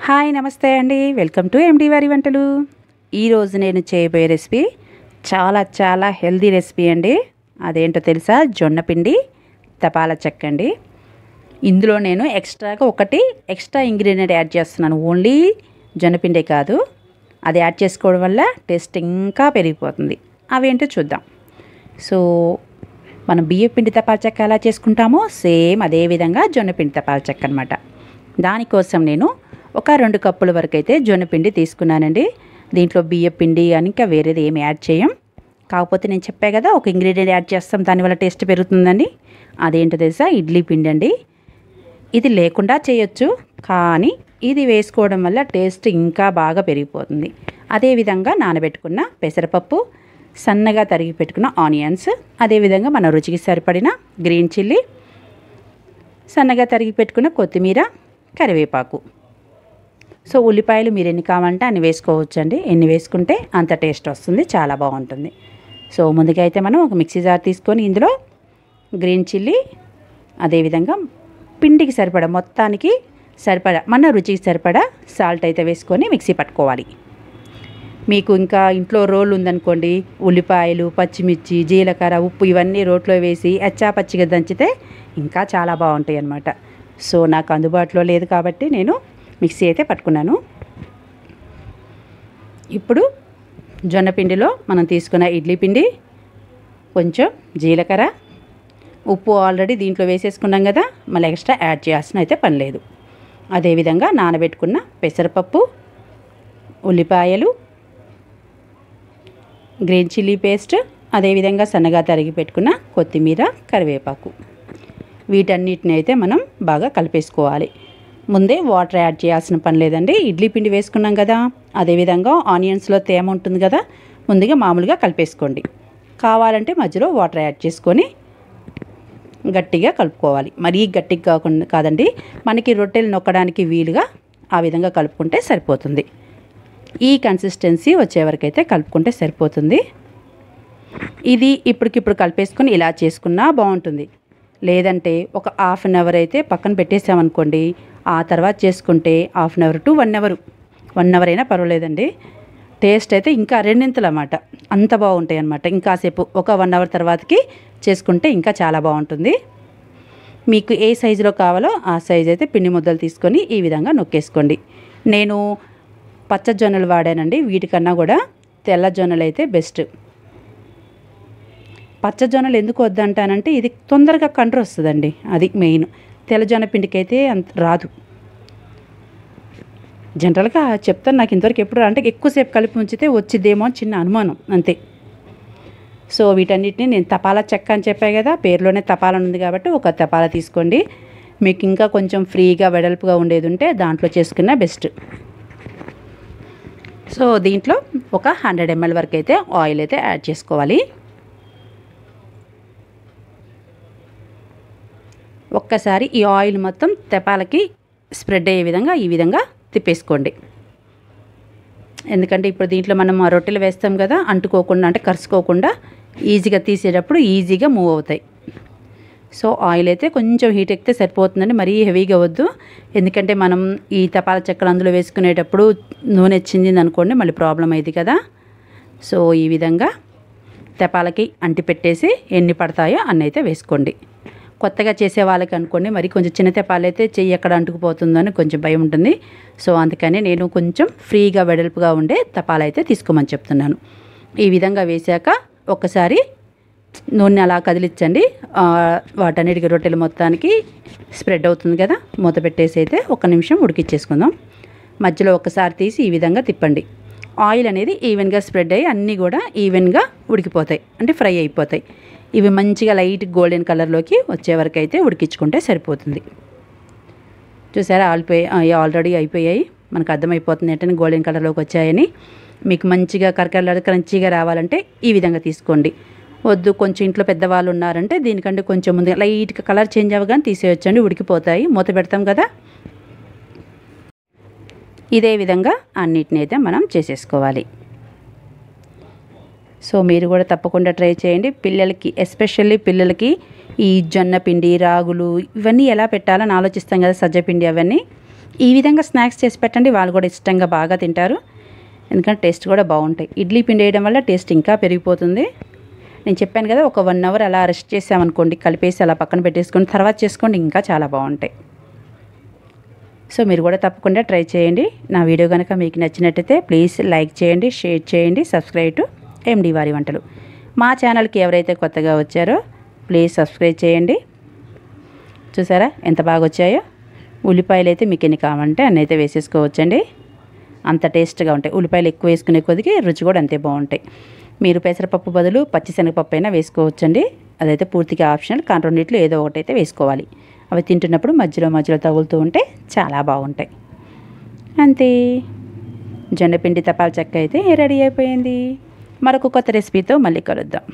Hi నమస్తే అండి, welcome to MD వారి వంటలు. ఈరోజు నేను చేయబోయే రెసిపీ చాలా హెల్దీ రెసిపీ అండి. అదేంటో తెలుసా? జొన్న పిండి తపాలా చెక్క అండి. ఇందులో నేను ఎక్స్ట్రా ఇంగ్రీడియంట్ యాడ్ చేస్తున్నాను. ఓన్లీ జొన్నపిండే కాదు, అది యాడ్ చేసుకోవడం వల్ల టేస్ట్ ఇంకా పెరిగిపోతుంది. అవేంటో చూద్దాం. సో మనం బియ్యం పిండి తపాలా చెక్క ఎలా చేసుకుంటామో సేమ్ అదే విధంగా జొన్నపిండి తపాలా చెక్క అనమాట. దానికోసం నేను ఒక 2 కప్పుల వరకు అయితే జొన్నపిండి తీసుకున్నానండి. దీంట్లో బియ్యం పిండి అని ఇంకా వేరేది ఏమి యాడ్ చేయం. కాకపోతే నేను చెప్పా కదా, ఒక ఇంగ్రీడియంట్ యాడ్ చేస్తాం, దానివల్ల టేస్ట్ పెరుగుతుందండి. అదేంటో తెలుసా? ఇడ్లీ పిండి అండి. ఇది లేకుండా చేయొచ్చు, కానీ ఇది వేసుకోవడం వల్ల టేస్ట్ ఇంకా బాగా పెరిగిపోతుంది. అదేవిధంగా నానబెట్టుకున్న పెసరపప్పు, సన్నగా తరిగి పెట్టుకున్న ఆనియన్స్, అదేవిధంగా మన రుచికి సరిపడిన గ్రీన్ చిల్లీ, సన్నగా తరిగి పెట్టుకున్న కొత్తిమీర, కరివేపాకు. సో ఉల్లిపాయలు మీరు ఎన్ని కావాలంటే అన్ని వేసుకోవచ్చండి. ఎన్ని వేసుకుంటే అంత టేస్ట్ వస్తుంది, చాలా బాగుంటుంది. సో ముందుగా అయితే మనం ఒక మిక్సీ జార్ తీసుకొని ఇందులో గ్రీన్ చిల్లీ, అదేవిధంగా పిండికి సరిపడా, మొత్తానికి సరిపడా, మన రుచికి సరిపడా సాల్ట్ అయితే వేసుకొని మిక్సీ పట్టుకోవాలి. మీకు ఇంకా ఇంట్లో రోలు ఉందనుకోండి, ఉల్లిపాయలు, పచ్చిమిర్చి, జీలకర్ర, ఉప్పు ఇవన్నీ రోట్లో వేసి పచ్చిగా దంచితే ఇంకా చాలా బాగుంటాయి అన్నమాట. సో నాకు అందుబాటులో లేదు కాబట్టి నేను మిక్సీ అయితే పట్టుకున్నాను. ఇప్పుడు జొన్నపిండిలో మనం తీసుకున్న ఇడ్లీ పిండి, కొంచెం జీలకర్ర, ఉప్పు ఆల్రెడీ దీంట్లో వేసేసుకున్నాం కదా, మళ్ళీ ఎక్స్ట్రా యాడ్ చేయాల్సిన అయితే పని లేదు. అదేవిధంగా నానబెట్టుకున్న పెసరపప్పు, ఉల్లిపాయలు, గ్రీన్ చిల్లీ పేస్ట్, అదేవిధంగా సన్నగా తరిగి పెట్టుకున్న కొత్తిమీర, కరివేపాకు, వీటన్నిటిని అయితే మనం బాగా కలిపేసుకోవాలి. ముందే వాటర్ యాడ్ చేయాల్సిన పని లేదండి. ఇడ్లీ పిండి వేసుకున్నాం కదా, అదేవిధంగా ఆనియన్స్లో తేమ ఉంటుంది కదా, ముందుగా మామూలుగా కలిపేసుకోండి. కావాలంటే మధ్యలో వాటర్ యాడ్ చేసుకొని గట్టిగా కలుపుకోవాలి. మరీ గట్టిగా కాదండి, మనకి రొట్టెలు నొక్కడానికి వీలుగా ఆ విధంగా కలుపుకుంటే సరిపోతుంది. ఈ కన్సిస్టెన్సీ వచ్చే వరకు అయితే కలుపుకుంటే సరిపోతుంది. ఇది ఇప్పటికిప్పుడు కలిపేసుకొని ఇలా చేసుకున్నా బాగుంటుంది. లేదంటే ఒక హాఫ్ అన్ అవర్ అయితే పక్కన పెట్టేసామనుకోండి, ఆ తర్వాత చేసుకుంటే half an hour to 1 hour అయినా పర్వాలేదండి. టేస్ట్ అయితే ఇంకా రెండింతలు అన్నమాట, అంత బాగుంటాయి అన్నమాట. ఇంకాసేపు ఒక 1 అవర్ తర్వాతకి చేసుకుంటే ఇంకా చాలా బాగుంటుంది. మీకు ఏ సైజులో కావాలో ఆ సైజు అయితే పిండి ముద్దలు తీసుకొని ఈ విధంగా నొక్కేసుకోండి. నేను పచ్చ జొన్నలు వాడానండి, వీటికన్నా కూడా తెల్ల జొన్నలు అయితే బెస్ట్. పచ్చ జొన్నలు ఎందుకు వద్దంటానంటే ఇది తొందరగా కండ్ర వస్తుందండి, అది మెయిన్. తెల్ల జొన్న పిండికి అయితే అంత రాదు. జనరల్గా చెప్తాను, నాకు ఇంతవరకు ఎప్పుడు అంటే ఎక్కువసేపు కలిపి ఉంచితే వచ్చిద్దేమో అని చిన్న అనుమానం, అంతే. సో వీటన్నిటిని నేను తపాలా చెక్క అని చెప్పాను కదా, పేరులోనే తపాలా ఉంది కాబట్టి ఒక తపాలా తీసుకోండి. మీకు ఇంకా కొంచెం ఫ్రీగా వెడల్పుగా ఉండేది ఉంటే దాంట్లో చేసుకున్న బెస్ట్. సో దీంట్లో ఒక 100 ml వరకు అయితే ఆయిల్ అయితే యాడ్ చేసుకోవాలి. ఒక్కసారి ఈ ఆయిల్ మొత్తం తపాలకి స్ప్రెడ్ అయ్యే విధంగా ఈ విధంగా తిప్పేసుకోండి. ఎందుకంటే ఇప్పుడు దీంట్లో మనం ఆ రొట్టెలు వేస్తాం కదా, అంటుకోకుండా అంటే కరుసుకోకుండా ఈజీగా తీసేటప్పుడు ఈజీగా మూవ్ అవుతాయి. సో ఆయిల్ అయితే కొంచెం హీట్ ఎక్కితే సరిపోతుందండి, మరీ హెవీగా వద్దు. ఎందుకంటే మనం ఈ తపాలా చెక్కలు అందులో వేసుకునేటప్పుడు నూనె చిందింది అనుకోండి, మళ్ళీ ప్రాబ్లం అయింది కదా. సో ఈ విధంగా తపాలకి అంటి పెట్టేసి ఎన్ని పడతాయో అన్ని అయితే వేసుకోండి. కొత్తగా చేసే వాళ్ళకి అనుకోండి, మరి కొంచెం చిన్న తెపాలు అయితే చెయ్యి ఎక్కడ అంటుకుపోతుందని కొంచెం భయం ఉంటుంది. సో అందుకని నేను కొంచెం ఫ్రీగా వెడల్పుగా ఉండే తపాలు అయితే తీసుకోమని చెప్తున్నాను. ఈ విధంగా వేసాక ఒకసారి నూనె అలా కదిలించండి. వాటన్నిటికీ రొట్టెలు మొత్తానికి స్ప్రెడ్ అవుతుంది కదా, మూత పెట్టేసి అయితే 1 నిమిషం ఉడికిచ్చేసుకుందాం. మధ్యలో ఒకసారి తీసి ఈ విధంగా తిప్పండి. ఆయిల్ అనేది ఈవెన్గా స్ప్రెడ్ అయ్యి అన్నీ కూడా ఈవెన్గా ఉడికిపోతాయి, అంటే ఫ్రై అయిపోతాయి. ఇవి మంచిగా లైట్ గోల్డెన్ కలర్లోకి వచ్చే వరకు అయితే ఉడికించుకుంటే సరిపోతుంది. చూసారా, ఆల్రెడీ అయిపోయాయి. మనకు అర్థమైపోతుంది ఏంటని గోల్డెన్ కలర్లోకి వచ్చాయని. మీకు మంచిగా కరకరలాడు క్రంచీగా రావాలంటే ఈ విధంగా తీసుకోండి. వద్దు కొంచెం ఇంట్లో పెద్దవాళ్ళు ఉన్నారంటే దీనికంటే కొంచెం ముందుగా లైట్గా కలర్ చేంజ్ అవ్వగానే తీసేయొచ్చండి, ఉడికిపోతాయి. మూత పెడతాం కదా. ఇదే విధంగా అన్నిటిని అయితే మనం చేసేసుకోవాలి. సో మీరు కూడా తప్పకుండా ట్రై చేయండి. పిల్లలకి, ఎస్పెషల్లీ పిల్లలకి ఈ జొన్న పిండి, రాగులు ఇవన్నీ ఎలా పెట్టాలని ఆలోచిస్తాం కదా, సజ్జ పిండి అవన్నీ. ఈ విధంగా స్నాక్స్ చేసి పెట్టండి, వాళ్ళు కూడా ఇష్టంగా బాగా తింటారు. ఎందుకంటే టేస్ట్ కూడా బాగుంటాయి. ఇడ్లీ పిండి వేయడం వల్ల టేస్ట్ ఇంకా పెరిగిపోతుంది. నేను చెప్పాను కదా, ఒక 1 అవర్ అలా రెస్ట్ చేసామనుకోండి, కలిపేసి అలా పక్కన పెట్టేసుకొని తర్వాత చేసుకోండి, ఇంకా చాలా బాగుంటాయి. సో మీరు కూడా తప్పకుండా ట్రై చేయండి. నా వీడియో కనుక మీకు నచ్చినట్టయితే ప్లీజ్ లైక్ చేయండి, షేర్ చేయండి, సబ్స్క్రైబ్ టు ఎండి వారి వంటలు. మా ఛానల్కి ఎవరైతే కొత్తగా వచ్చారో ప్లీజ్ సబ్స్క్రైబ్ చేయండి. చూసారా ఎంత బాగా వచ్చాయో. ఉల్లిపాయలు అయితే మీకు ఎన్ని కావాలంటే అన్నీ అయితే వేసేసుకోవచ్చండి, అంత టేస్ట్గా ఉంటాయి. ఉల్లిపాయలు ఎక్కువ వేసుకునే కొద్దికి రుచి కూడా అంతే బాగుంటాయి. మీరు పెసరపప్పు బదులు పచ్చిశనగపప్పు అయినా వేసుకోవచ్చండి, అదైతే పూర్తిగా ఆప్షనల్. కానీ రెండిట్లో ఏదో ఒకటైతే వేసుకోవాలి. అవి తింటున్నప్పుడు మధ్యలో మధ్యలో తగులుతూ ఉంటే చాలా బాగుంటాయి. అంతే, జొన్నపిండి తపాల చెక్క అయితే రెడీ అయిపోయింది. మరొక కొత్త రెసిపీతో మళ్ళీ కలుద్దాం.